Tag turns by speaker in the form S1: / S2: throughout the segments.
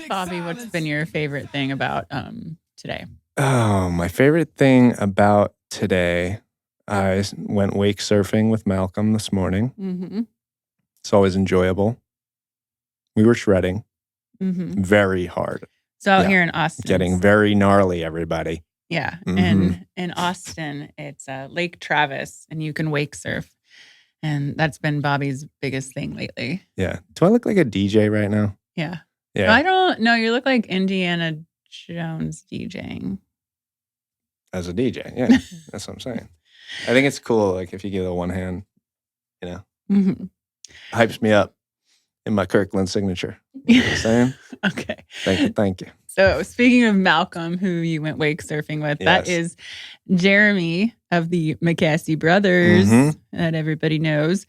S1: Bobby, what's been your favorite thing about today?
S2: Oh, my favorite thing about today, I went wake surfing with Malcolm this morning.
S1: Mm-hmm.
S2: It's always enjoyable. We were shredding very hard.
S1: So out here in Austin.
S2: Getting very gnarly, everybody.
S1: Yeah. And in Austin, it's Lake Travis, and you can wake surf. And that's been Bobby's biggest thing lately.
S2: Yeah. Do I look like a DJ right now?
S1: Yeah.
S2: Yeah.
S1: No, I don't know. You look like Indiana Jones DJing.
S2: As a DJ. Yeah. That's what I'm saying. I think it's cool. Like if you give it one hand, you know, hypes me up in my Kirkland signature. You know what I'm saying?
S1: Okay.
S2: Thank you.
S1: So speaking of Malcolm, who you went wake surfing with, that is Jeremy of the McCasey brothers that everybody knows.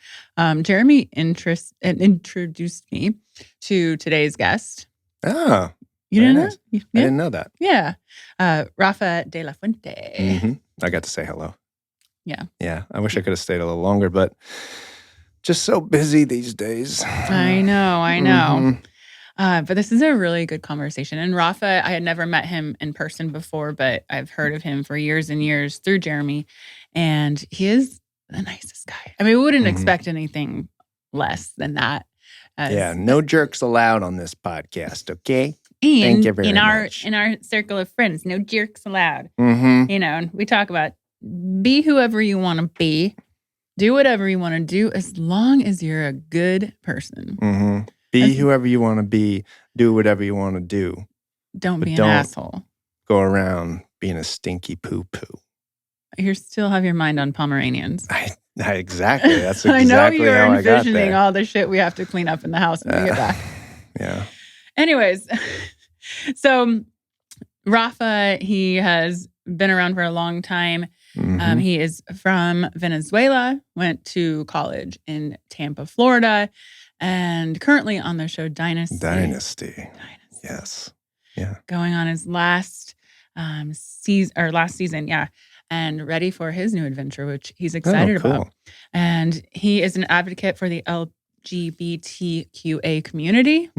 S1: Jeremy introduced me to today's guest.
S2: Oh.
S1: You didn't know?
S2: Nice. Yeah. I didn't know that.
S1: Yeah. Rafael De La Fuente.
S2: I got to say hello.
S1: Yeah.
S2: Yeah. I wish I could have stayed a little longer, but just so busy these days.
S1: I know. But this is a really good conversation. And Rafa, I had never met him in person before, but I've heard of him for years and years through Jeremy. And he is the nicest guy. I mean, we wouldn't expect anything less than that.
S2: No jerks allowed on this podcast, okay?
S1: And
S2: thank you very much.
S1: In our circle of friends, no jerks allowed.
S2: You
S1: know, and we talk about be whoever you want to be. Do whatever you want to do as long as you're a good person.
S2: Be whoever you want to be. Do whatever you want to do.
S1: Don't be an asshole.
S2: Go around being a stinky poo-poo.
S1: You still have your mind on Pomeranians.
S2: Exactly. That's exactly
S1: I know you're
S2: how I got
S1: envisioning
S2: there.
S1: all the shit we have to clean up in the house when we get back.
S2: Yeah.
S1: Anyways, so Rafa, he has been around for a long time. He is from Venezuela, went to college in Tampa, Florida, and currently on the show Dynasty.
S2: Yes. Yeah.
S1: Going on his last season, and ready for his new adventure, which he's excited about. And he is an advocate for the LGBTQA community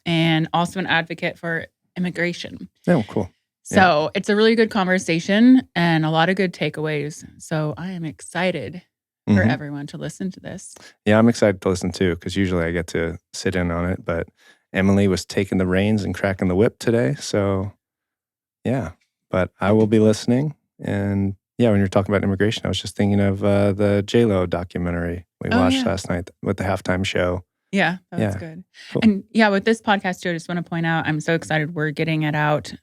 S1: and also an advocate for immigration.
S2: Oh, cool.
S1: So it's a really good conversation and a lot of good takeaways. So I am excited for everyone to listen to this.
S2: Yeah, I'm excited to listen too, because usually I get to sit in on it. But Emily was taking the reins and cracking the whip today. So yeah, but I will be listening. And yeah, when you're talking about immigration, I was just thinking of the J-Lo documentary we watched last night with the halftime show.
S1: Yeah, that was good. Cool. And yeah, with this podcast too, I just want to point out, I'm so excited we're getting it out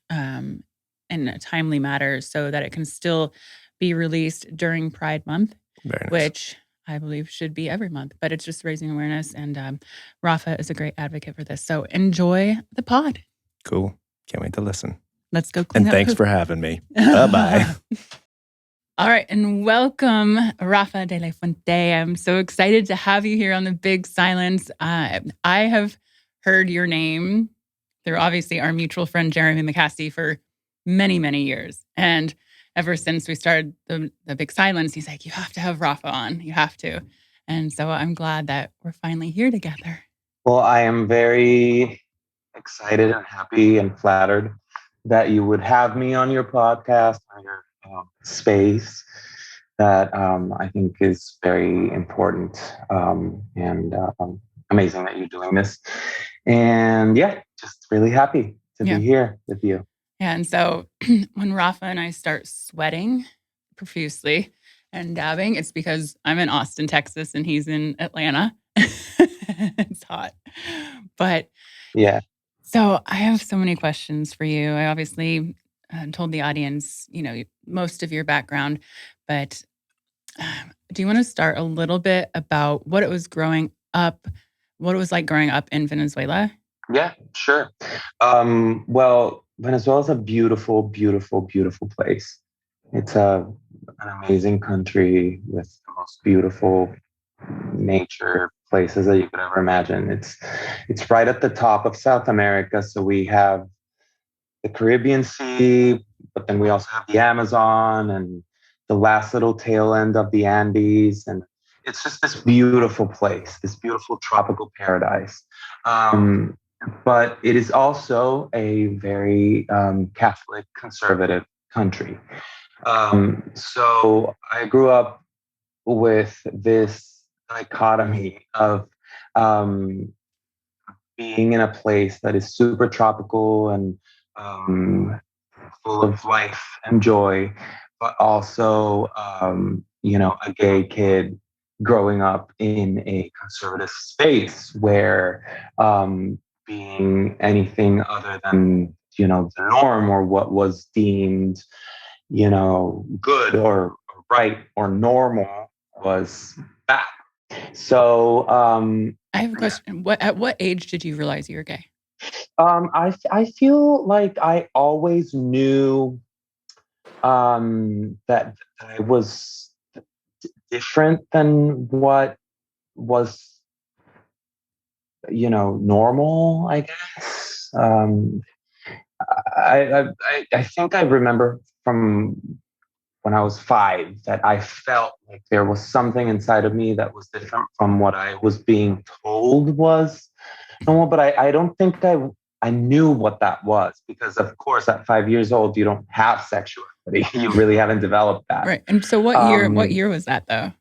S1: in a timely manner so that it can still be released during Pride Month, which I believe should be every month. But it's just raising awareness, and Rafa is a great advocate for this. So enjoy the pod.
S2: Cool. Can't wait to listen.
S1: Let's go clean
S2: up. And thanks for having me. Bye-bye.
S1: All right, and welcome, Rafa De La Fuente. I'm so excited to have you here on The Big Silence. I have heard your name through obviously our mutual friend, Jeremy McCasey, for many, many years. And ever since we started the Big Silence, he's like, you have to have Rafa on. You have to. And so I'm glad that we're finally here together.
S3: Well, I am very excited and happy and flattered that you would have me on your podcast, on your space that I think is very important and amazing that you're doing this. And yeah, just really happy to be here with you.
S1: Yeah, and so when Rafa and I start sweating profusely and dabbing, it's because I'm in Austin, Texas, and he's in Atlanta. It's hot. But
S3: yeah.
S1: So I have so many questions for you. I obviously told the audience, most of your background, but do you want to start a little bit about what it was like growing up in Venezuela?
S3: Yeah, sure. Well, Venezuela is a beautiful, beautiful, beautiful place. It's an amazing country with the most beautiful nature places that you could ever imagine. It's right at the top of South America, so we have the Caribbean Sea, but then we also have the Amazon and the last little tail end of the Andes, and it's just this beautiful place, this beautiful tropical paradise. but it is also a very Catholic conservative country. So I grew up with this dichotomy of um, being in a place that is super tropical and um, full of life and joy, but also, a gay kid growing up in a conservative space where being anything other than, the norm or what was deemed, good or right or normal was bad. So,
S1: I have a question. At what age did you realize you were gay?
S3: I feel like I always knew that I was different than what was, normal, I guess. I think I remember from when I was 5 that I felt like there was something inside of me that was different from what I was being told was normal, but I don't think I knew what that was because, of course, at 5 years old, you don't have sexuality. You really haven't developed that.
S1: Right. And so what year was that though?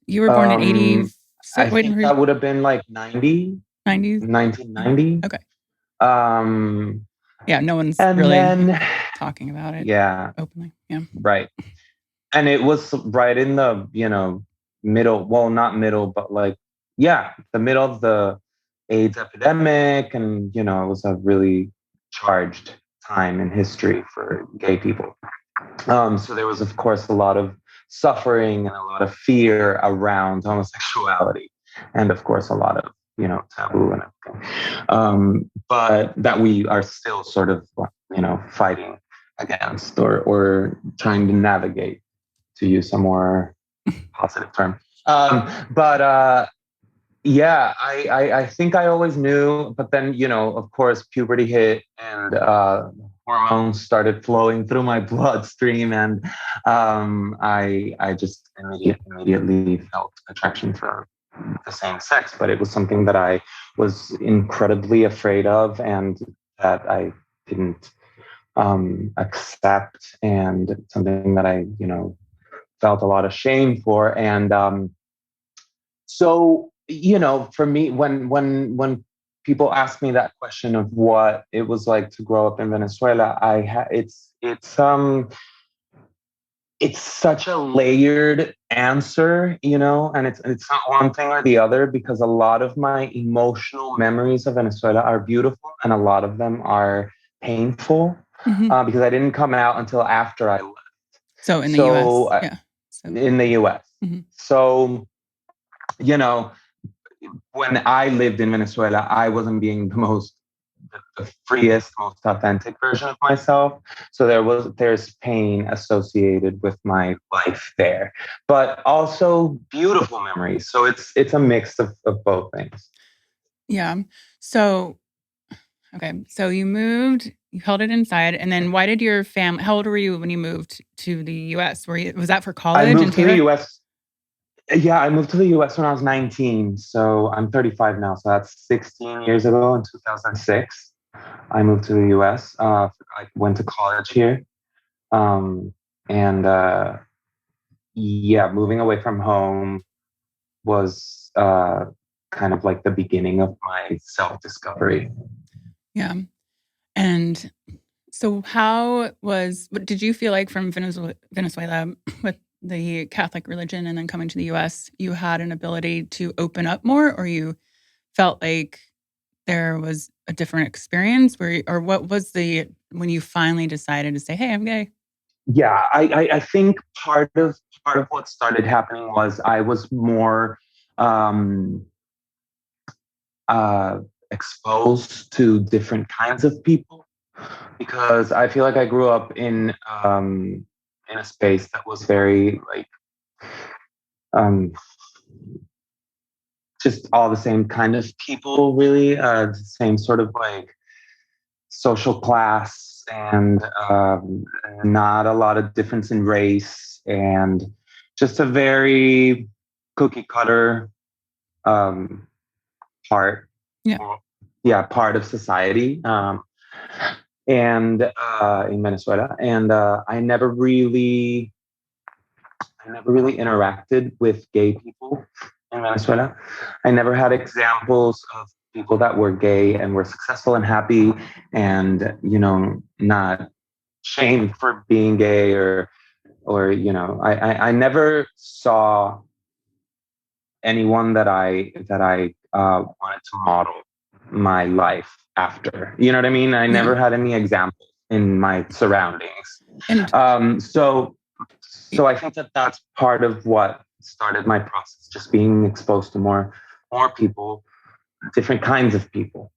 S1: You were born in 80.
S3: I think that would have been like 90,
S1: 90s?
S3: 1990.
S1: Okay.
S3: Yeah,
S1: no one's
S3: and
S1: really
S3: then,
S1: talking about it openly. Yeah.
S3: Right. And it was right in the, middle, well, not middle, but the middle of the AIDS epidemic. And, it was a really charged time in history for gay people. So there was, of course, a lot of suffering and a lot of fear around homosexuality. And, of course, a lot of, taboo and everything. But that we are still sort of, fighting against or trying to navigate, to use a more positive term. I think I always knew, but then, of course, puberty hit and hormones started flowing through my bloodstream, and I just immediately felt attraction for the same sex, but it was something that I was incredibly afraid of and that I didn't accept, and something that I, felt a lot of shame for. And so, for me, when people ask me that question of what it was like to grow up in Venezuela, it's such a layered answer, and it's not one thing or the other, because a lot of my emotional memories of Venezuela are beautiful and a lot of them are painful, because I didn't come out until after I left.
S1: So in the US, yeah.
S3: In the US.
S1: Mm-hmm.
S3: So, when I lived in Venezuela, I wasn't being the freest, most authentic version of myself. So there's pain associated with my life there, but also beautiful memories. So it's a mix of both things.
S1: Yeah. So, okay. So you moved, you held it inside, and then why did your family? How old were you when you moved to the U.S.? Was that for college?
S3: I moved to the U.S. Yeah, I moved to the U.S. when I was 19. So I'm 35 now. So that's 16 years ago in 2006. I moved to the U.S. I went to college here. Moving away from home was kind of like the beginning of my self-discovery.
S1: Yeah. And so what did you feel like from Venezuela with the Catholic religion and then coming to the US, you had an ability to open up more, or you felt like there was a different experience or what was when you finally decided to say, hey, I'm gay?
S3: Yeah, I think part of what started happening was I was more exposed to different kinds of people, because I feel like I grew up in a space that was very just all the same kind of people, really, the same sort of social class, and not a lot of difference in race, and just a very cookie cutter part.
S1: Yeah.
S3: part of society, and in Venezuela. And I never really interacted with gay people in Venezuela. I never had examples of people that were gay and were successful and happy, and not shamed for being gay, or I never saw anyone that I wanted to model my life after. You know what I mean? I never had any examples in my surroundings.
S1: And
S3: So I think that that's part of what started my process, just being exposed to more people, different kinds of people.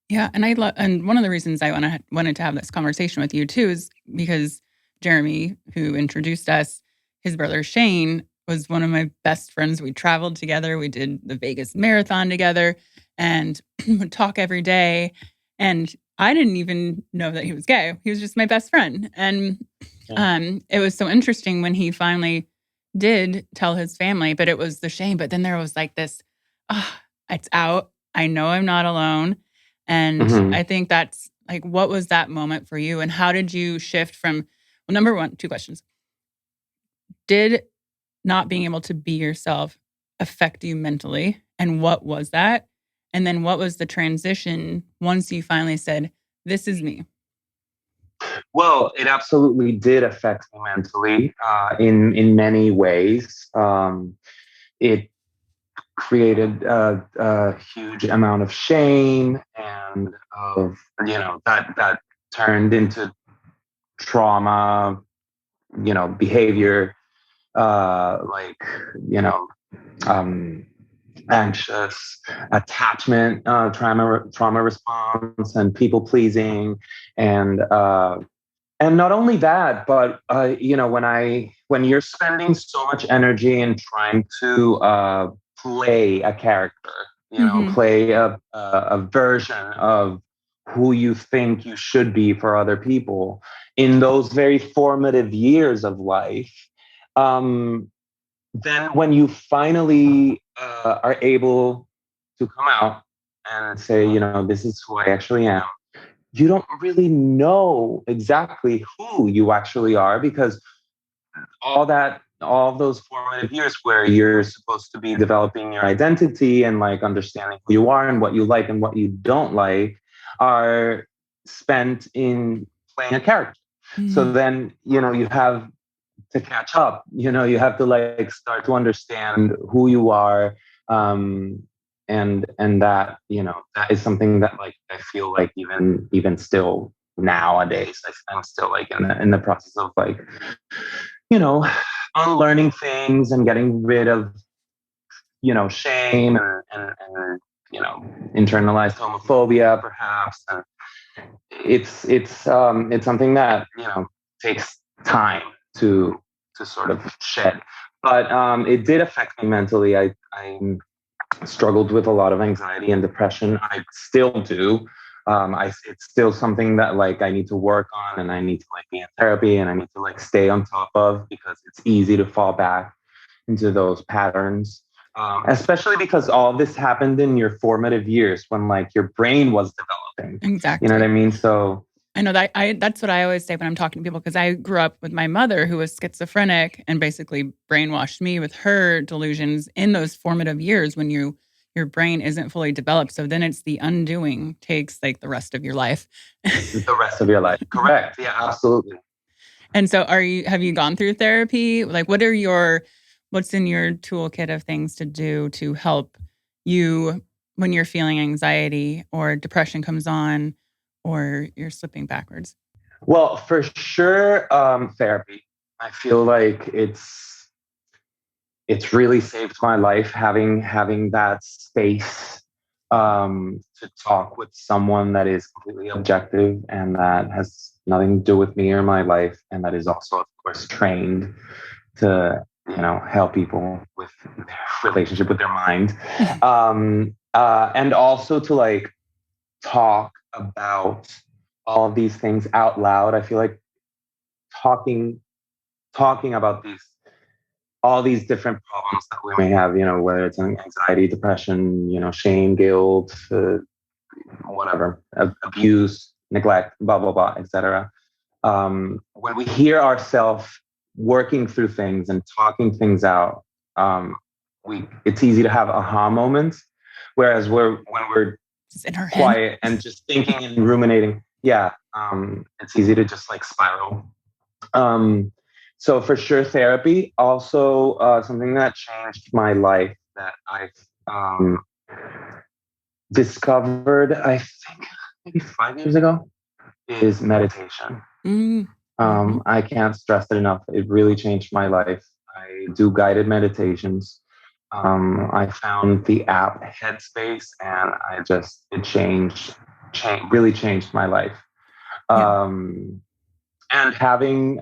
S1: yeah, and and one of the reasons I wanted to have this conversation with you too is because Jeremy, who introduced us, his brother Shane was one of my best friends. We traveled together. We did the Vegas Marathon together and would talk every day. And I didn't even know that he was gay. He was just my best friend. And it was so interesting when he finally did tell his family, but it was the shame. But then there was like this, it's out. I know I'm not alone. And I think that's like, what was that moment for you? And how did you shift from, well, number one, two questions. Did not being able to be yourself affect you mentally? And what was that? And then what was the transition once you finally said, this is me?
S3: Well, it absolutely did affect me mentally in many ways. It created a huge amount of shame, and of that turned into trauma, behavior, like anxious attachment, trauma response, and people pleasing, and not only that, but when you're spending so much energy in trying to play a character, play a version of who you think you should be for other people in those very formative years of life, then when you finally are able to come out and say, this is who I actually am, you don't really know exactly who you actually are, because all of those formative years where you're supposed to be developing your identity and like understanding who you are and what you like and what you don't like are spent in playing a character. So then, you have to catch up, you have to like start to understand who you are. And that, that is something that like, I feel like even still nowadays, I'm still like in the process of like, unlearning things and getting rid of, shame and internalized homophobia, perhaps. And it's something that, takes time to sort of shed. But it did affect me mentally. I struggled with a lot of anxiety and depression. I still do. It's still something that like I need to work on, and I need to like be in therapy, and I need to like stay on top of, because it's easy to fall back into those patterns. Especially because all this happened in your formative years when like your brain was developing.
S1: Exactly.
S3: You know what I mean? So
S1: I know that that's what I always say when I'm talking to people, because I grew up with my mother who was schizophrenic and basically brainwashed me with her delusions in those formative years when your brain isn't fully developed. So then it's the undoing takes like the rest of your life.
S3: The rest of your life. Correct. Yeah, absolutely.
S1: And so have you gone through therapy? Like what's in your toolkit of things to do to help you when you're feeling anxiety or depression comes on, or you're slipping backwards?
S3: Well, for sure, therapy. I feel like it's really saved my life, having that space to talk with someone that is completely objective and that has nothing to do with me or my life, and that is also, of course, trained to help people with their relationship with their mind, and also to like talk about all of these things out loud. I feel like talking about all these different problems that we may have, whether it's anxiety, depression, shame, guilt, whatever, abuse, neglect, blah, blah, blah, etc. When we hear ourselves working through things and talking things out, it's easy to have aha moments. Whereas when we're
S1: Just in her head.
S3: quiet and just thinking and ruminating, it's easy to just like spiral. So for sure, therapy. Also, something that changed my life that I've discovered, I think maybe 5 years ago, is meditation. I can't stress it enough. It really changed my life. I do guided meditations. I found the app Headspace, and really changed my life. And having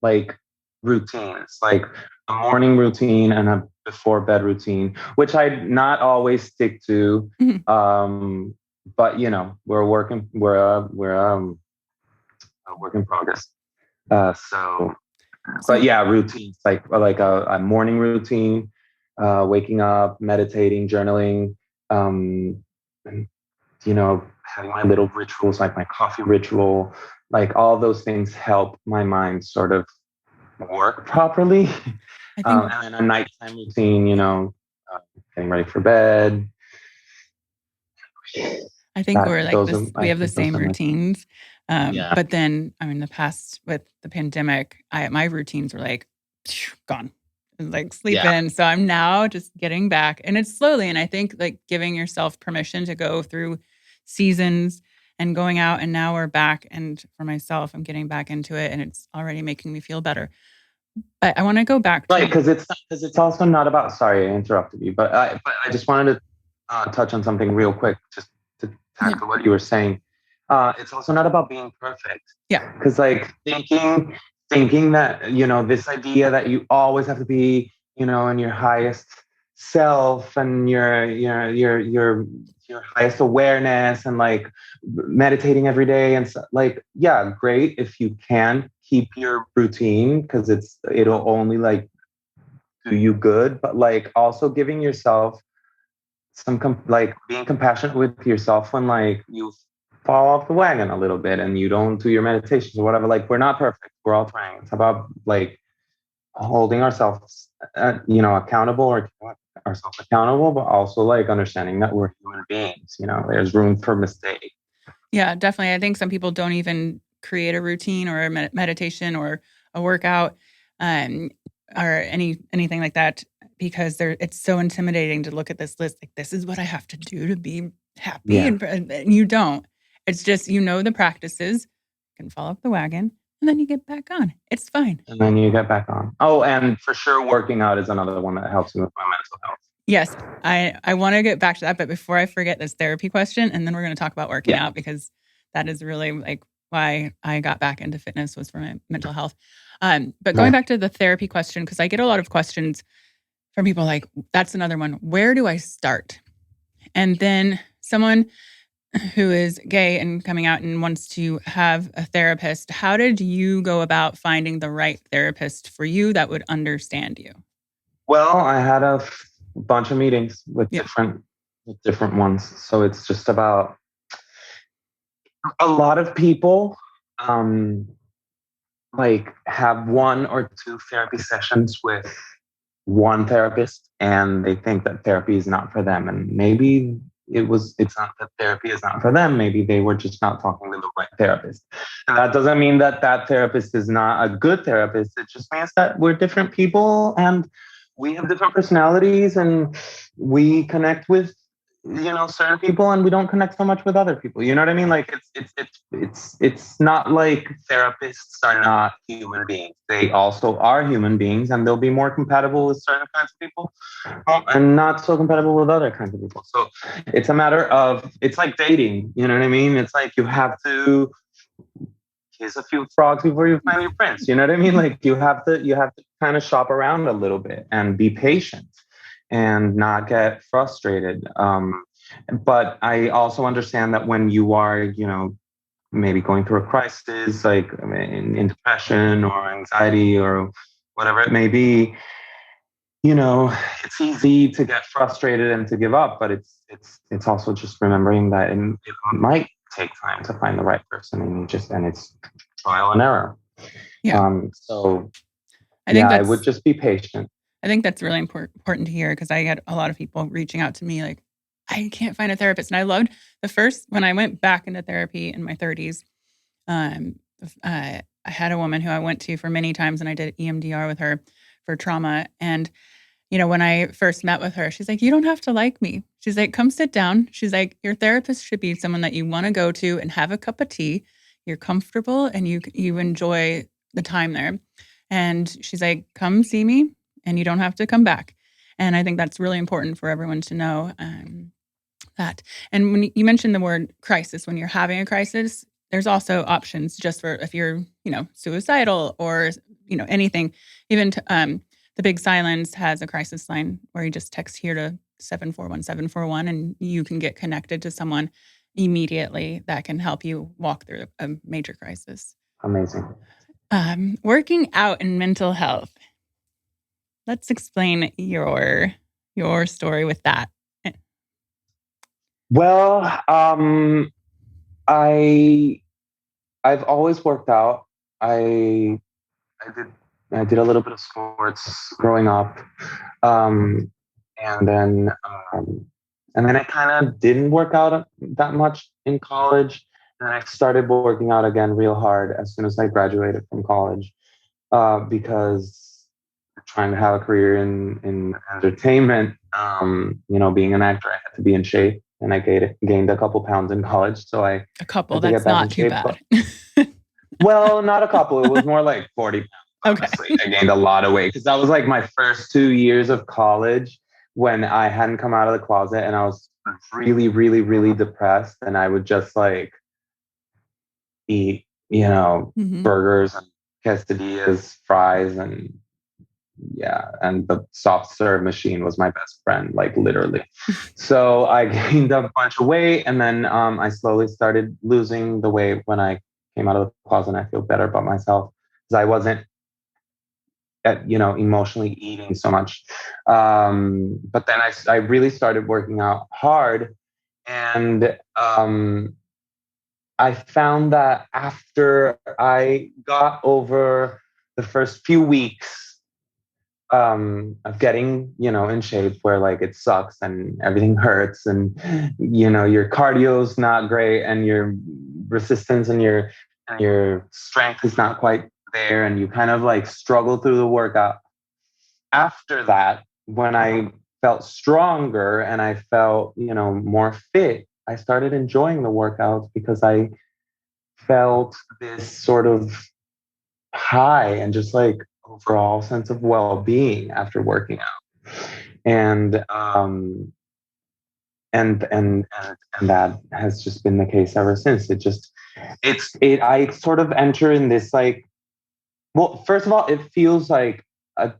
S3: like routines, like a morning routine and a before bed routine, which I not always stick to. But we're a work in progress. But yeah, routines like a morning routine, waking up, meditating, journaling, and, having my little rituals like my coffee ritual, like all those things help my mind sort of work properly. And then a nighttime routine, getting ready for bed.
S1: I think we're like this. We have the same routines. But then, with the pandemic, my routines were like gone, like sleeping. So I'm now just getting back, and it's slowly. And I think like giving yourself permission to go through seasons and going out. And now we're back. And for myself, I'm getting back into it, and it's already making me feel better. But I want to go back to
S3: because it's also not about. Sorry, I interrupted you, but I just wanted to touch on something real quick, just to tackle what you were saying. It's also not about being perfect.
S1: Yeah.
S3: Because like thinking that, this idea that you always have to be, in your highest self and your highest awareness and like meditating every day and so, like, yeah, great if you can keep your routine because it'll only like do you good, but like also giving yourself some like being compassionate with yourself when like you fall off the wagon a little bit and you don't do your meditations or whatever. Like we're not perfect. We're all trying. It's about like holding ourselves, accountable or ourselves accountable, but also like understanding that we're human beings. There's room for mistake.
S1: Yeah, definitely. I think some people don't even create a routine or a meditation or a workout, or anything like that because it's so intimidating to look at this list. Like this is what I have to do to be happy, and you don't. It's just the practices, you can fall off the wagon, and then you get back on. It's fine.
S3: And then you get back on. Oh, and for sure, working out is another one that helps me with my mental health.
S1: Yes, I want to get back to that, but before I forget this therapy question, and then we're going to talk about working out because that is really like why I got back into fitness was for my mental health. But going back to the therapy question, because I get a lot of questions from people like, that's another one. Where do I start? And then someone who is gay and coming out and wants to have a therapist, how did you go about finding the right therapist for you that would understand you?
S3: Well, I had a bunch of meetings with different ones. So it's just about a lot of people like have one or two therapy sessions with one therapist and they think that therapy is not for them. And maybe it's not that therapy is not for them. Maybe they were just not talking to the right therapist. And that doesn't mean that therapist is not a good therapist. It just means that we're different people and we have different personalities and we connect with certain people and we don't connect so much with other people. You know what I mean? Like it's not like therapists are not human beings. They also are human beings and they'll be more compatible with certain kinds of people and not so compatible with other kinds of people. So it's a matter of, it's like dating. You know what I mean? It's like you have to kiss a few frogs before you find your prince. You know what I mean? Like you have to kind of shop around a little bit and be patient and not get frustrated. But I also understand that when you are, maybe going through a crisis, like in depression or anxiety or whatever it may be, it's easy to get frustrated and to give up, but it's also just remembering that it might take time to find the right person, and it's trial and error.
S1: Yeah.
S3: So
S1: I think
S3: I would just be patient.
S1: I think that's really important to hear, because I had a lot of people reaching out to me like, I can't find a therapist. And I loved when I went back into therapy in my 30s, I had a woman who I went to for many times, and I did EMDR with her for trauma. And, when I first met with her, she's like, you don't have to like me. She's like, come sit down. She's like, your therapist should be someone that you want to go to and have a cup of tea. You're comfortable and you enjoy the time there. And she's like, come see me and you don't have to come back. And I think that's really important for everyone to know that. And when you mentioned the word crisis, when you're having a crisis, there's also options just for if you're, suicidal or, anything. Even the Big Silence has a crisis line where you just text here to 741-741 and you can get connected to someone immediately that can help you walk through a major crisis.
S3: Amazing.
S1: Working out and mental health. Let's explain your story with that.
S3: Well, I've always worked out. I did a little bit of sports growing up, and then I kind of didn't work out that much in college, and I started working out again real hard as soon as I graduated from college, because trying to have a career in entertainment, being an actor, I had to be in shape, and I gained a couple pounds in college, so I
S1: a couple.
S3: had to
S1: That's
S3: get back
S1: not
S3: in
S1: too
S3: shape.
S1: Bad.
S3: Well, not a couple. It was more like 40 pounds. Honestly, okay. I gained a lot of weight because that was like my first 2 years of college when I hadn't come out of the closet, and I was really, really, really depressed, and I would just like eat, burgers and quesadillas, fries, and the soft serve machine was my best friend, like literally. So I gained a bunch of weight, and then I slowly started losing the weight when I came out of the closet, and I feel better about myself because I wasn't emotionally eating so much. But then I really started working out hard, and I found that after I got over the first few weeks of getting, in shape, where like it sucks and everything hurts, and your cardio's not great, and your resistance and your strength is not quite there, and you kind of like struggle through the workout. After that, when I felt stronger and I felt, more fit, I started enjoying the workouts because I felt this sort of high and just like overall sense of well-being after working out, and that has just been the case ever since. I sort of enter in this like, well, first of all, it feels like a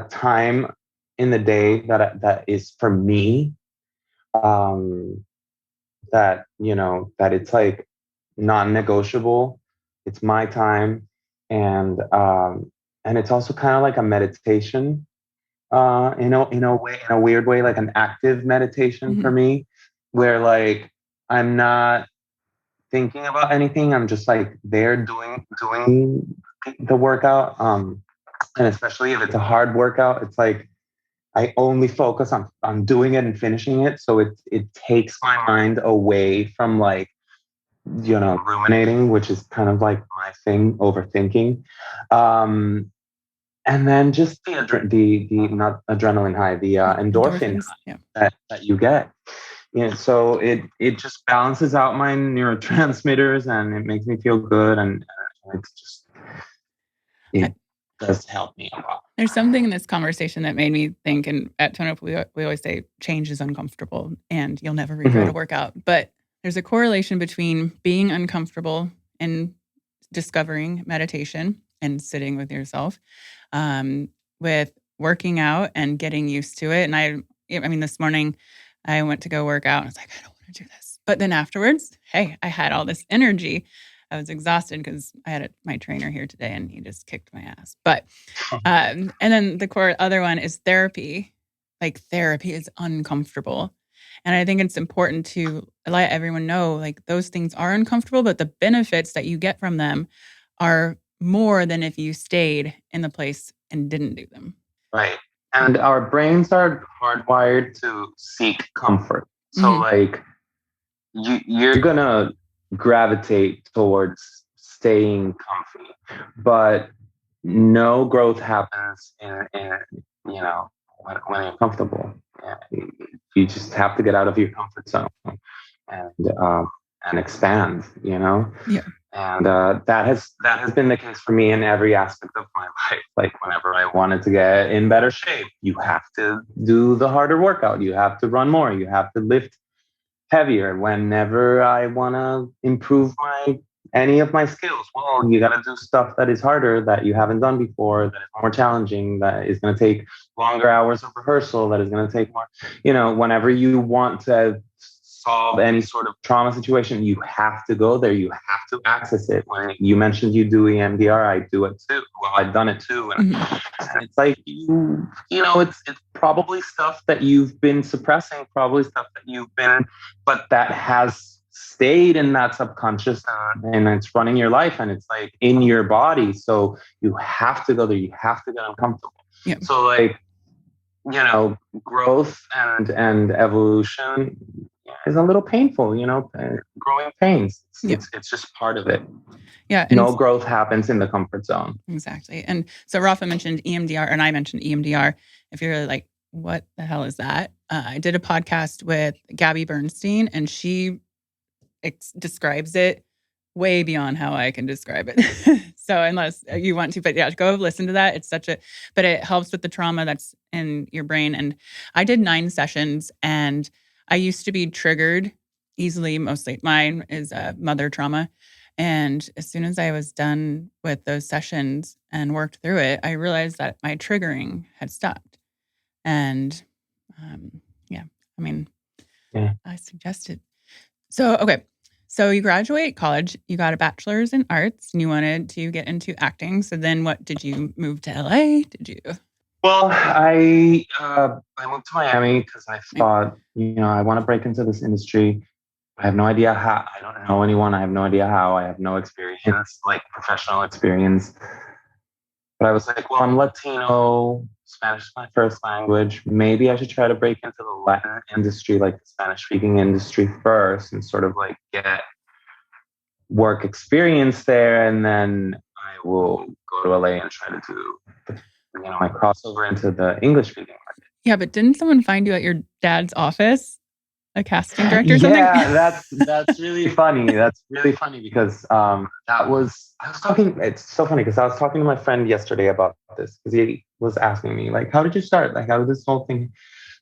S3: time in the day that is for me, that it's like non-negotiable. It's my time, and it's also kind of like a meditation, in a way, in a weird way, like an active meditation for me, where like I'm not thinking about anything. I'm just like there doing the workout. And especially if it's a hard workout, it's like I only focus on doing it and finishing it. So it takes my mind away from like, ruminating, which is kind of like my thing, overthinking. And then just the not adrenaline high, the endorphin high that you get. So it just balances out my neurotransmitters, and it makes me feel good, and it's just it does help me a lot.
S1: There's something in this conversation that made me think, and at Tone Up, we always say change is uncomfortable and you'll never regret a workout. But there's a correlation between being uncomfortable and discovering meditation and sitting with yourself, with working out and getting used to it. And I mean, this morning I went to go work out and I was like, I don't want to do this. But then afterwards, hey, I had all this energy. I was exhausted because I had my trainer here today and he just kicked my ass. But and then the other one is therapy. Like therapy is uncomfortable. And I think it's important to let everyone know like those things are uncomfortable, but the benefits that you get from them are more than if you stayed in the place and didn't do them.
S3: Right. And our brains are hardwired to seek comfort. So like you're gonna gravitate towards staying comfy, but no growth happens in you know when you're comfortable. You just have to get out of your comfort zone and expand.
S1: Yeah.
S3: And that has been the case for me in every aspect of my life. Like whenever I wanted to get in better shape, you have to do the harder workout. You have to run more. You have to lift heavier. Whenever I want to improve any of my skills, well, you got to do stuff that is harder, that you haven't done before, that is more challenging, that is going to take longer hours of rehearsal, that is going to take more. Whenever you want to solve any sort of trauma situation, you have to go there. You have to access it. When you mentioned you do EMDR, I do it too. Well, I've done it too. And it's like, it's probably stuff that you've been suppressing, probably stuff that but that has stayed in that subconscious and it's running your life and it's like in your body. So you have to go there. You have to get uncomfortable.
S1: Yeah.
S3: So like, growth and evolution is a little painful, growing pains. It's just part of it.
S1: Yeah.
S3: No growth happens in the comfort zone.
S1: Exactly. And so Rafa mentioned EMDR and I mentioned EMDR. If you're like, what the hell is that? I did a podcast with Gabby Bernstein and she describes it way beyond how I can describe it. So unless you want to, but yeah, go listen to that. It's but it helps with the trauma that's in your brain. And I did 9 sessions and I used to be triggered easily. Mostly mine is mother trauma. And as soon as I was done with those sessions and worked through it, I realized that my triggering had stopped. And I suggested. So, okay. So you graduate college, you got a bachelor's in arts and you wanted to get into acting. So then what, did you move to LA? Did you?
S3: Well, I moved to Miami because I thought, I want to break into this industry. I have no idea how. I don't know anyone. I have no idea how. I have no experience, like professional experience. But I was like, well, I'm Latino. Spanish is my first language. Maybe I should try to break into the Latin industry, like the Spanish-speaking industry first, and sort of like get work experience there, and then I will go to LA and try to do, my crossover into the English-speaking market.
S1: Yeah, but didn't someone find you at your dad's office? A casting director or something?
S3: Yeah, that's really funny. That's really funny because I was talking, it's so funny because I was talking to my friend yesterday about this because he was asking me, like, how did you start? Like, how did this whole thing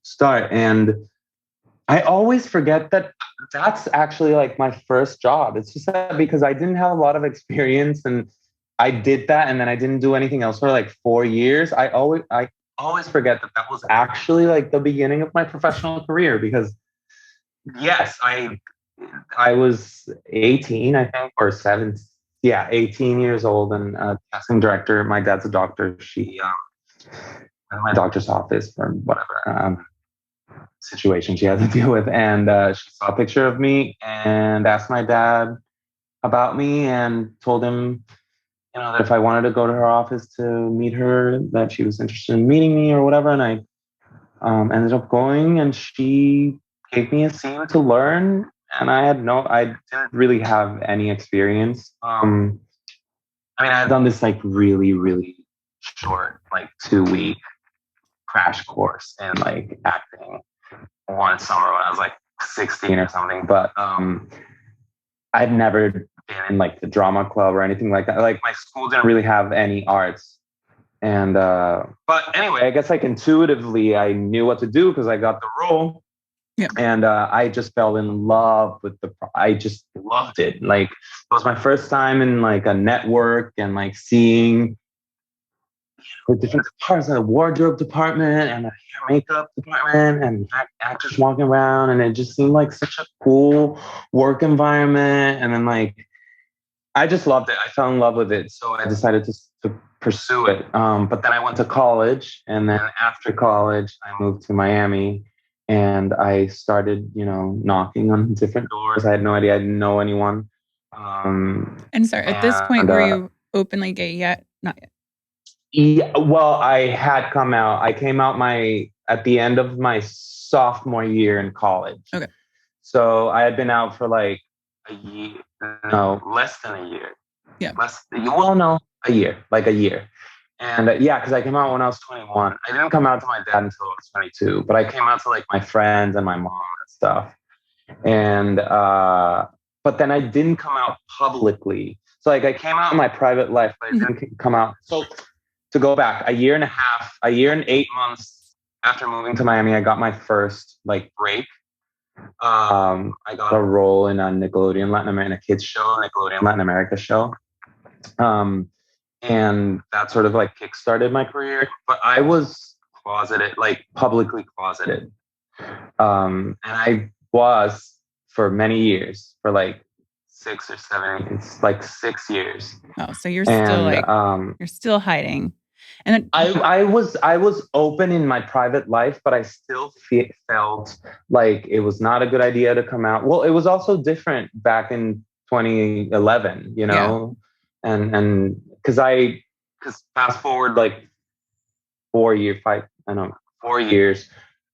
S3: start? And I always forget that that's actually like my first job. It's just that because I didn't have a lot of experience and I did that and then I didn't do anything else for like 4 years. I always forget that was actually like the beginning of my professional career because yes, I was 18, I think, or 7. Yeah, 18 years old and casting director. My dad's a doctor. She in my doctor's office for whatever situation she had to deal with. And she saw a picture of me and asked my dad about me and told him, that if I wanted to go to her office to meet her, that she was interested in meeting me or whatever. And I ended up going and she gave me a scene to learn. And I didn't really have any experience. I had done this like really, really short, like 2-week crash course in like acting one summer when I was like 16 or something. But I'd never been in like the drama club or anything like that. Like my school didn't really have any arts. And but anyway, I guess like intuitively I knew what to do because I got the role.
S1: Yeah.
S3: And I just fell in love with I just loved it. Like it was my first time in like a network and like seeing the different parts of the wardrobe department and the hair makeup department and actors walking around. And it just seemed like such a cool work environment. And then like, I just loved it. I fell in love with it. So I decided to pursue it. But then I went to college. And then after college, I moved to Miami and I started, knocking on different doors. I had no idea. I didn't know anyone.
S1: And sorry, at this point, were you openly gay yet? Not yet.
S3: Yeah, well, I had come out. I came out at the end of my sophomore year in college.
S1: Okay.
S3: So I had been out for like a year, no, less than a year.
S1: Yeah.
S3: A year, like a year. And because I came out when I was 21. I didn't come out to my dad until I was 22, but I came out to like my friends and my mom and stuff. And, but then I didn't come out publicly. So like I came out in my private life, but I didn't come out. So to go back a year and 8 months after moving to Miami, I got my first like break. I got a role in a Nickelodeon Latin America kids show, Nickelodeon Latin America show. And that sort of like kickstarted my career. But I was closeted, like publicly closeted. And I was for many years, for like 6 or 7, it's like 6 years.
S1: Oh, so you're still like you're still hiding. And then,
S3: I was open in my private life, but I still felt like it was not a good idea to come out. Well, it was also different back in 2011, and because fast forward like 4 years,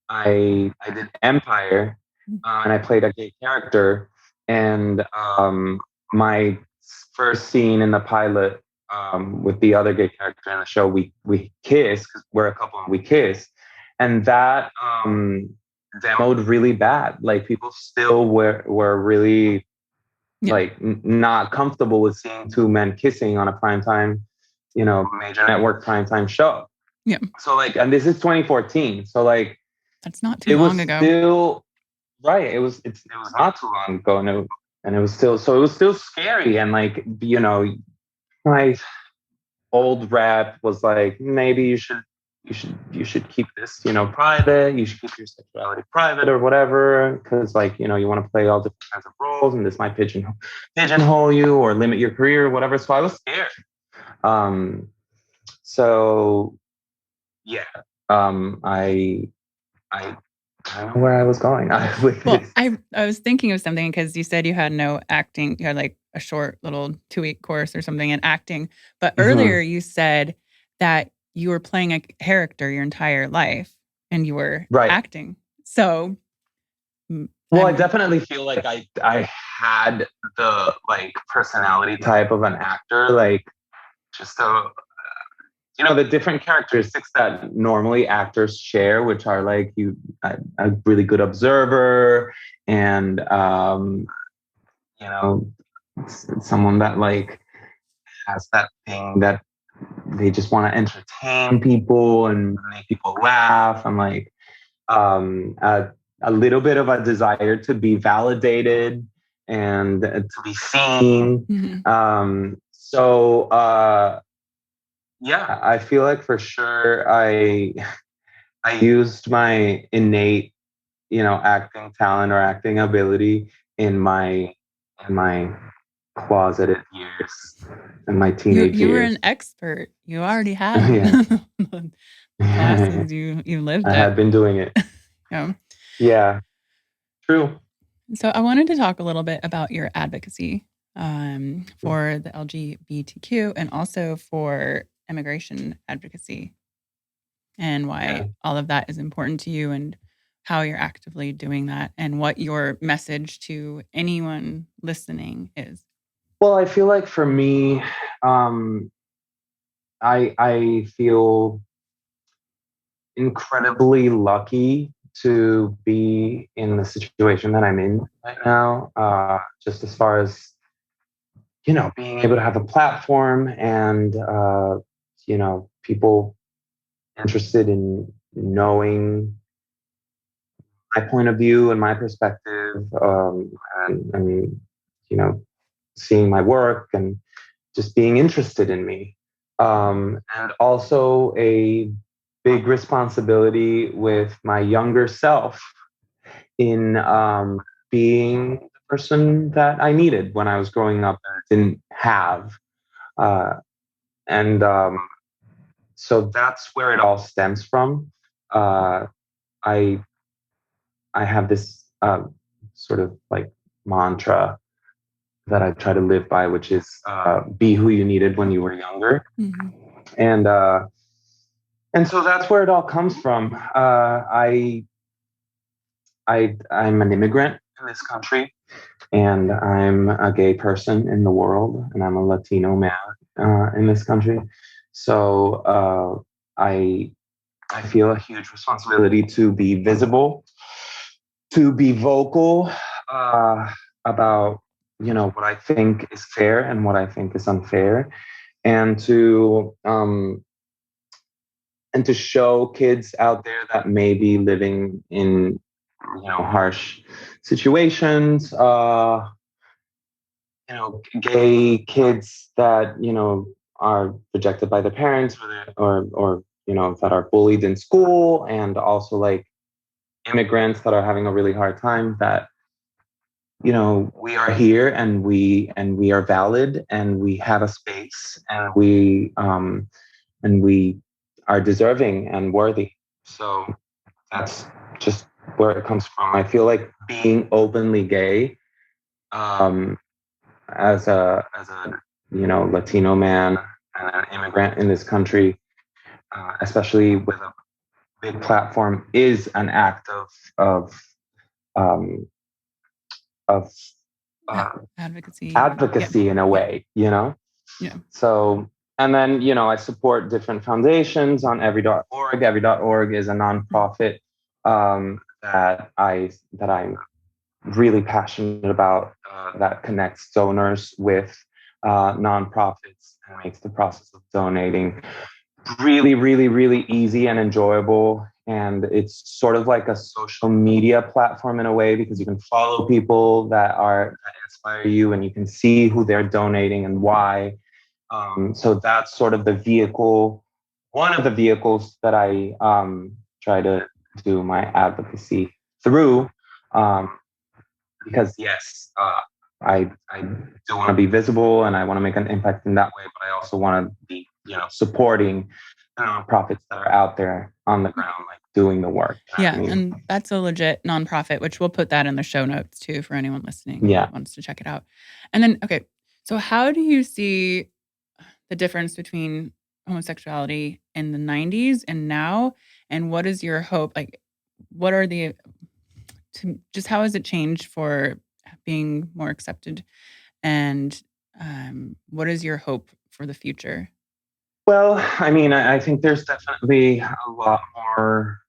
S3: I did Empire, and I played a gay character, and my first scene in the pilot. With the other gay character in the show, we kiss because we're a couple and we kiss, and that demoed really bad. Like people still were really like not comfortable with seeing two men kissing on a primetime, major network primetime show.
S1: Yeah.
S3: So like, and this is 2014. So like,
S1: that's not too long ago.
S3: Still, right. It was not too long ago, and it was still scary, and like my old rep was like, maybe you should keep this, private. You should keep your sexuality private or whatever, because like you want to play all different kinds of roles, and this might pigeonhole you or limit your career or whatever. So I was scared. So yeah, I don't know where I was going.
S1: I was thinking of something because you said you had no acting. You had like a short little 2-week course or something in acting. But earlier you said that you were playing a character your entire life and you were acting. So,
S3: well, I definitely feel like I had the like personality type of an actor, like just the different characteristics that normally actors share, which are like a really good observer and, someone that like has that thing that they just want to entertain people and make people laugh, and like a little bit of a desire to be validated and to be seen. Yeah, I feel like for sure I used my innate, acting talent or acting ability in my closeted years, in my teenage years.
S1: You were an expert. You already had classes. You lived it.
S3: I had been doing it. Yeah, true.
S1: So I wanted to talk a little bit about your advocacy for the LGBTQ and also for immigration advocacy, and why all of that is important to you, and how you're actively doing that, and what your message to anyone listening is.
S3: Well, I feel like for me, I feel incredibly lucky to be in the situation that I'm in right now. Just as far as being able to have a platform and people interested in knowing my point of view and my perspective, and seeing my work and just being interested in me, and also a big responsibility with my younger self in being the person that I needed when I was growing up and didn't have. Uh, and So that's where it all stems from. Uh, I I have this sort of like mantra that I try to live by, which is be who you needed when you were younger,
S1: Mm-hmm.
S3: and uh, and so that's where it all comes from. I'm an immigrant in this country, and I'm a gay person in the world, and I'm a Latino man in this country. So I feel a huge responsibility to be visible, to be vocal about what I think is fair and what I think is unfair, and to show kids out there that may be living in harsh situations. Gay kids that are rejected by their parents, or that are bullied in school, and also like immigrants that are having a really hard time, that we are here, and we are valid, and we have a space, and we are deserving and worthy. So that's just where it comes from. I feel like being openly gay, um, as a Latino man and an immigrant in this country, especially with a big platform, is an act of um, of
S1: Advocacy.
S3: advocacy in a way,
S1: Yeah.
S3: So, and then, I support different foundations on every.org. Every.org is a nonprofit that I'm really passionate about, that connects donors with nonprofits and makes the process of donating really, really, really easy and enjoyable. And it's sort of like a social media platform in a way, because you can follow people that inspire you, and you can see who they're donating and why. So that's sort of the vehicle, one of the vehicles that I try to do my advocacy through. Because yes, I do want to be visible, and I want to make an impact in that way, but I also want to be supporting nonprofits that are out there on the ground, like doing the work.
S1: Yeah, and that's a legit nonprofit, which we'll put that in the show notes too for anyone listening who wants to check it out. And then, okay, so how do you see the difference between homosexuality in the 90s and now? And what is your hope? Like, what are just how has it changed for being more accepted? And what is your hope for the future?
S3: Well, I mean, I think there's definitely a lot more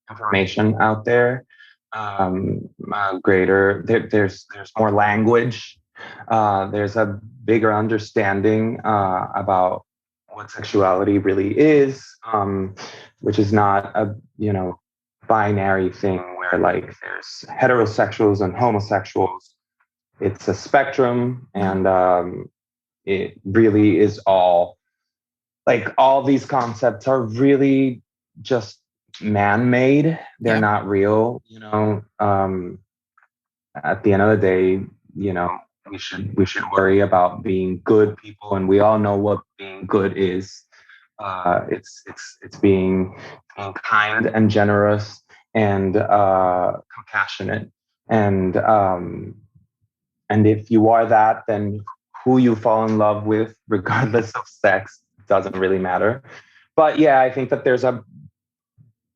S3: information out there. There's more language. There's a bigger understanding about what sexuality really is, which is not a binary thing where like there's heterosexuals and homosexuals. It's a spectrum, and it really is all these concepts are really just man-made. They're not real. At the end of the day, we should worry about being good people, and we all know what being good is. It's being kind and generous and compassionate, and if you are that, then who you fall in love with, regardless of sex, doesn't really matter. But yeah, I think that there's a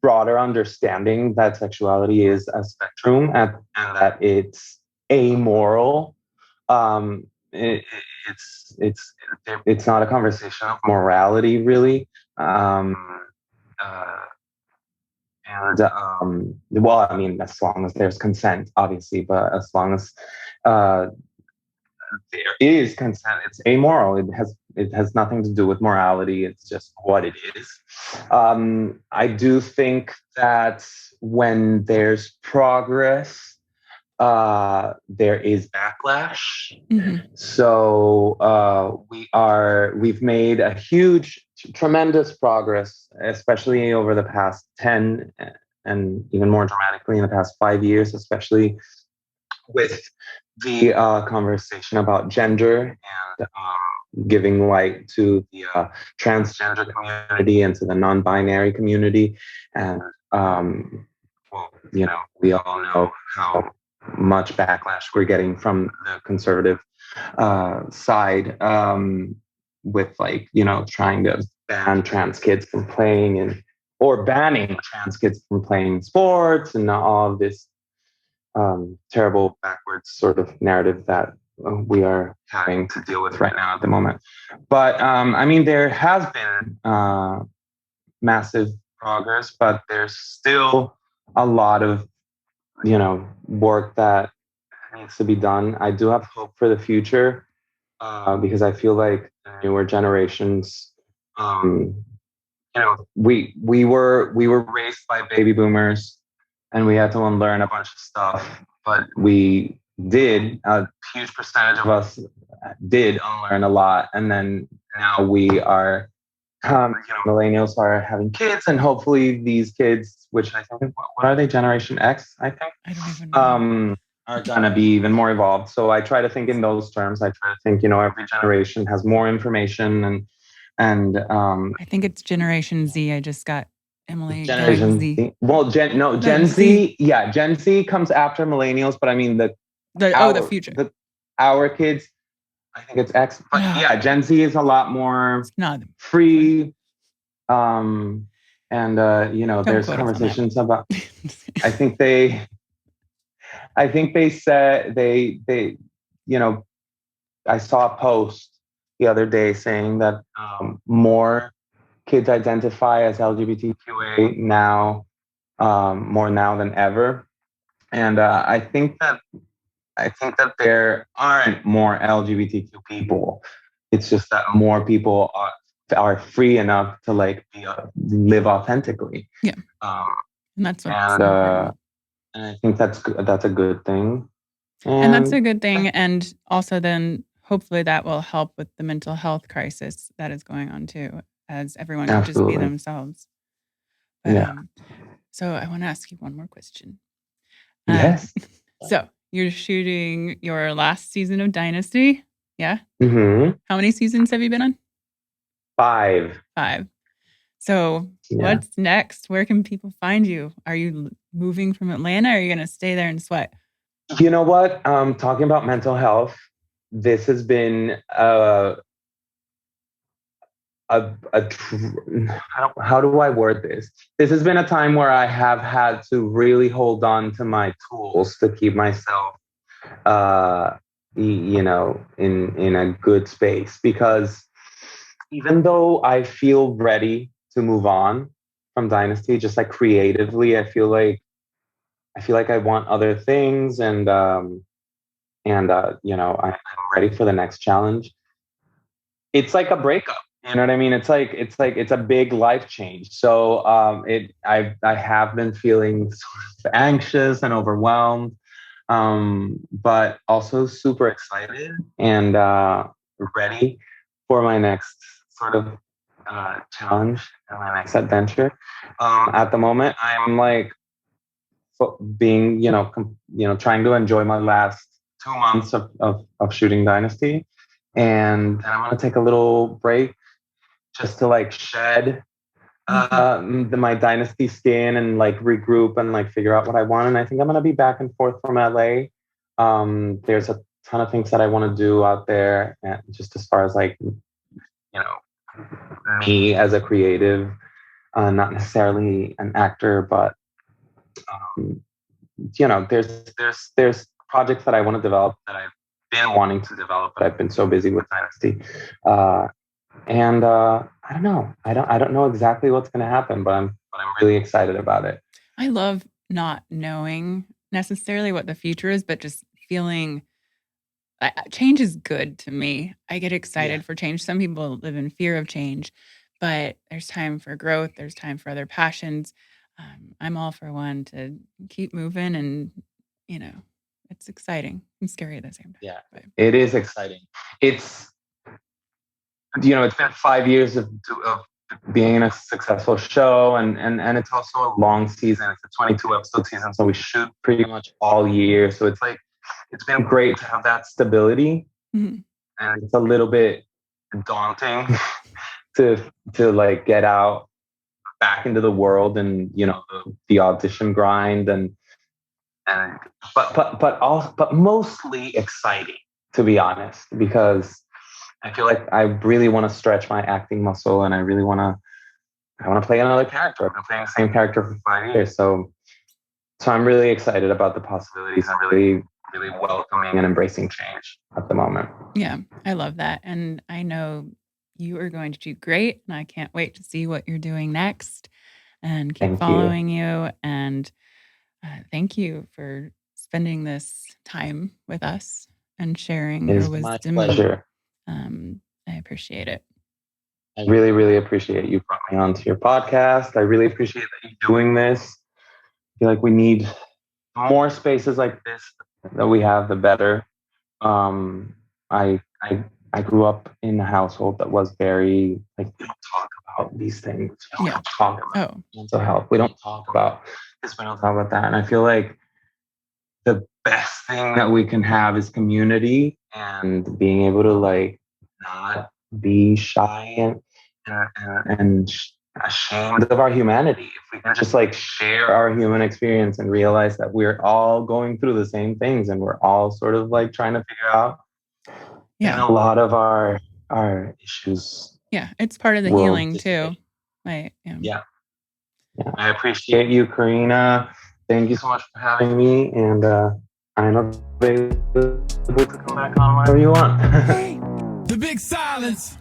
S3: broader understanding that sexuality is a spectrum, and that it's amoral. It, it's not a conversation of morality, really. Uh, well, I mean, as long as there's consent, obviously, but as long as uh, there is consent, it's amoral. It has nothing to do with morality. It's just what it is. I do think that when there's progress, there is backlash.
S1: Mm-hmm.
S3: So we've made a tremendous progress, especially over the past 10, and even more dramatically in the past 5 years, especially with the conversation about gender and giving light to the transgender community and to the non-binary community. And, well, we all know how much backlash we're getting from the conservative side with trying to ban trans kids from playing or banning trans kids from playing sports and all of this terrible backwards sort of narrative that we are having to deal with right now at the moment. But there has been massive progress, but there's still a lot of work that needs to be done. I do have hope for the future because I feel like the newer generations, we were raised by baby boomers, and we had to unlearn a bunch of stuff. But a huge percentage of us did unlearn a lot, and then now we are. Millennials are having kids, and hopefully these kids, which I think, what are they? Generation X, I think.
S1: I don't even know.
S3: Are gonna be even more evolved. So I try to think in those terms. I try to think, every generation has more information, and
S1: I think it's Generation Z. I just got Emily
S3: Generation
S1: Z.
S3: Well, Gen Z. Yeah, Gen Z comes after millennials, but I mean the
S1: future.
S3: Our kids. I think it's X, but yeah, Gen Z is a lot more free. There's conversations about. I think they said they I saw a post the other day saying that more kids identify as LGBTQA now, more now than ever, and I think that there aren't more LGBTQ people. It's just that more people are free enough to live authentically.
S1: Yeah, and that's
S3: and I think that's a good thing.
S1: And that's a good thing. And also then hopefully that will help with the mental health crisis that is going on too, as everyone can just be themselves. But, so I want to ask you one more question.
S3: Yes.
S1: So you're shooting your last season of Dynasty. Yeah.
S3: Mm-hmm.
S1: How many seasons have you been on?
S3: 5.
S1: So what's next? Where can people find you? Are you moving from Atlanta? Or are you going to stay there and sweat?
S3: You know what? Talking about mental health, this has been how do I word this? This has been a time where I have had to really hold on to my tools to keep myself, in a good space, because even though I feel ready to move on from Dynasty, just like creatively, I feel like I want other things, and I'm ready for the next challenge. It's like a breakup. You know what I mean? It's a big life change. So I have been feeling sort of anxious and overwhelmed, but also super excited and ready for my next sort of challenge and my next adventure. At the moment, I'm being trying to enjoy my last 2 months of shooting Dynasty, and I'm gonna take a little break just to shed my Dynasty skin and regroup and figure out what I want. And I think I'm gonna be back and forth from LA. There's a ton of things that I want to do out there, and just as far as me as a creative, not necessarily an actor, but there's projects that I want to develop that I've been wanting to develop, but I've been so busy with Dynasty. And I don't know. I don't know exactly what's going to happen, but I'm really excited about it.
S1: I love not knowing necessarily what the future is, but just feeling change is good to me. I get excited for change. Some people live in fear of change, but there's time for growth. There's time for other passions. I'm all for one to keep moving, and it's exciting and scary at the same time.
S3: Yeah, it is exciting. It's it's been 5 years of being in a successful show, and it's also a long season. It's a 22 episode season, so we shoot pretty much all year. So it's it's been great to have that stability.
S1: Mhm.
S3: And it's a little bit daunting to like get out back into the world and, you know, the audition grind and but mostly exciting, to be honest, because I feel like I really want to stretch my acting muscle, and I want to play another character. I've been playing the same character for 5 years, so I'm really excited about the possibilities. I'm really welcoming and embracing change at the moment.
S1: Yeah, I love that. And I know you are going to do great. And I can't wait to see what you're doing next and keep
S3: Thank
S1: following you. And thank you for spending this time with us and sharing your
S3: It's my
S1: wisdom.
S3: pleasure.
S1: I appreciate it.
S3: I really appreciate you brought me onto your podcast. I really appreciate that you're doing this. I feel like we need more spaces like this that we have, the better. I I grew up in a household that was very like, we don't talk about these things. We don't talk about mental health. We don't talk about this. We don't talk about that. And I feel like the best thing that we can have is community and being able to like not be shy and ashamed of our humanity. If we can just like share our human experience and realize that we're all going through the same things and we're all sort of like trying to figure out and a lot of our issues.
S1: Yeah, it's part of the healing too.
S3: Yeah. I appreciate you, Karena. Thank you so much for having me, and I'm available to come back on whenever you want.
S4: The big silence.